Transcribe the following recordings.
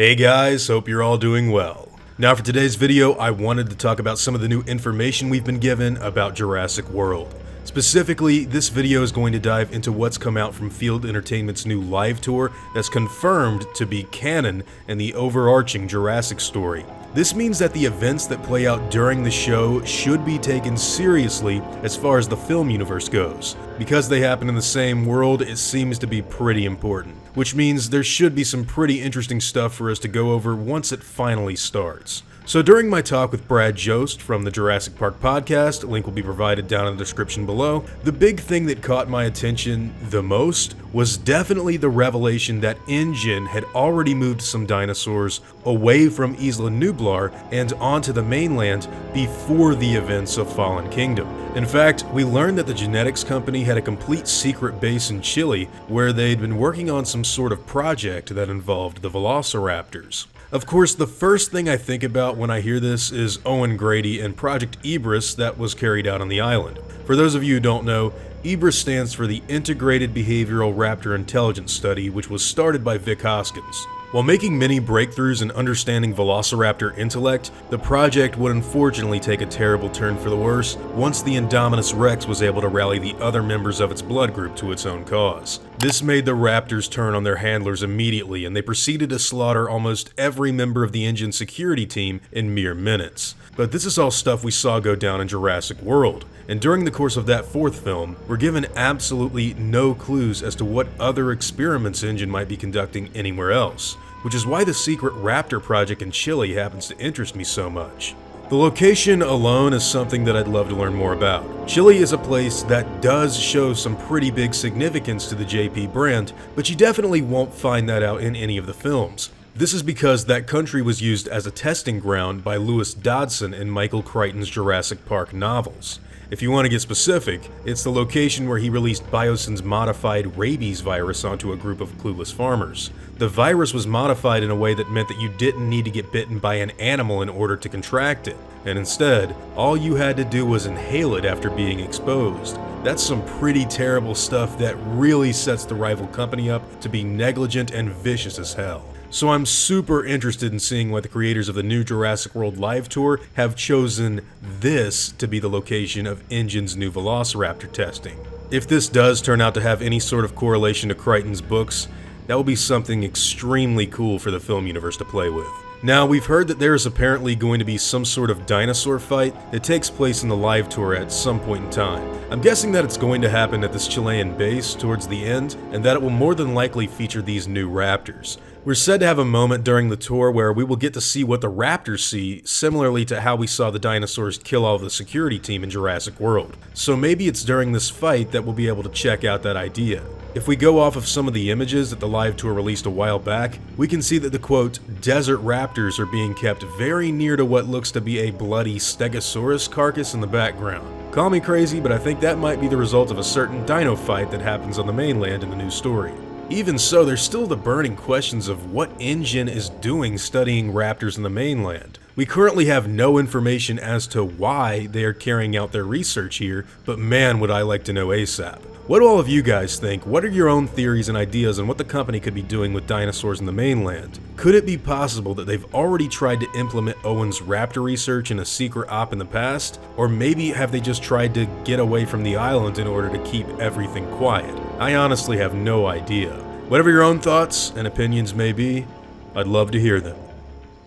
Hey guys, hope you're all doing well. Now for today's video, I wanted to talk about some of the new information we've been given about Jurassic World. Specifically, this video is going to dive into what's come out from Field Entertainment's new live tour that's confirmed to be canon in the overarching Jurassic story. This means that the events that play out during the show should be taken seriously as far as the film universe goes. Because they happen in the same world, it seems to be pretty important, which means there should be some pretty interesting stuff for us to go over once it finally starts. So during my talk with Brad Jost from the Jurassic Park podcast, link will be provided down in the description below, the big thing that caught my attention the most was definitely the revelation that InGen had already moved some dinosaurs away from Isla Nublar and onto the mainland before the events of Fallen Kingdom. In fact, we learned that the genetics company had a complete secret base in Chile where they'd been working on some sort of project that involved the Velociraptors. Of course, the first thing I think about when I hear this is Owen Grady and Project Ibris that was carried out on the island. For those of you who don't know, IBRIS stands for the Integrated Behavioral Raptor Intelligence Study, which was started by Vic Hoskins. While making many breakthroughs in understanding Velociraptor intellect, the project would unfortunately take a terrible turn for the worse once the Indominus Rex was able to rally the other members of its blood group to its own cause. This made the Raptors turn on their handlers immediately, and they proceeded to slaughter almost every member of the InGen security team in mere minutes. But this is all stuff we saw go down in Jurassic World, and during the course of that fourth film, we're given absolutely no clues as to what other experiments InGen might be conducting anywhere else, which is why the secret Raptor project in Chile happens to interest me so much. The location alone is something that I'd love to learn more about. Chile is a place that does show some pretty big significance to the JP brand, but you definitely won't find that out in any of the films. This is because that country was used as a testing ground by Lewis Dodson in Michael Crichton's Jurassic Park novels. If you want to get specific, it's the location where he released Biosyn's modified rabies virus onto a group of clueless farmers. The virus was modified in a way that meant that you didn't need to get bitten by an animal in order to contract it, and instead, all you had to do was inhale it after being exposed. That's some pretty terrible stuff that really sets the rival company up to be negligent and vicious as hell. So I'm super interested in seeing why the creators of the new Jurassic World Live Tour have chosen this to be the location of InGen's new Velociraptor testing. If this does turn out to have any sort of correlation to Crichton's books, that will be something extremely cool for the film universe to play with. Now, we've heard that there is apparently going to be some sort of dinosaur fight that takes place in the live tour at some point in time. I'm guessing that it's going to happen at this Chilean base towards the end, and that it will more than likely feature these new raptors. We're said to have a moment during the tour where we will get to see what the raptors see, similarly to how we saw the dinosaurs kill all of the security team in Jurassic World. So maybe it's during this fight that we'll be able to check out that idea. If we go off of some of the images that the live tour released a while back, we can see that the quote, desert raptors are being kept very near to what looks to be a bloody stegosaurus carcass in the background. Call me crazy, but I think that might be the result of a certain dino fight that happens on the mainland in the new story. Even so, there's still the burning questions of what InGen is doing studying raptors in the mainland. We currently have no information as to why they are carrying out their research here, but man would I like to know ASAP. What do all of you guys think? What are your own theories and ideas on what the company could be doing with dinosaurs in the mainland? Could it be possible that they've already tried to implement Owen's raptor research in a secret op in the past? Or maybe have they just tried to get away from the island in order to keep everything quiet? I honestly have no idea. Whatever your own thoughts and opinions may be, I'd love to hear them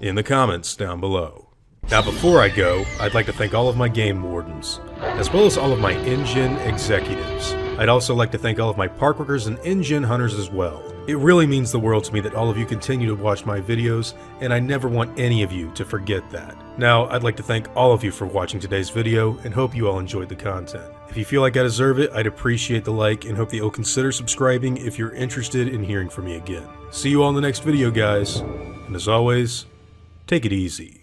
in the comments down below. Now before I go, I'd like to thank all of my game wardens, as well as all of my InGen executives. I'd also like to thank all of my park workers and InGen hunters as well. It really means the world to me that all of you continue to watch my videos, and I never want any of you to forget that. Now, I'd like to thank all of you for watching today's video, and hope you all enjoyed the content. If you feel like I deserve it, I'd appreciate the like, and hope that you'll consider subscribing if you're interested in hearing from me again. See you all in the next video, guys, and as always, take it easy.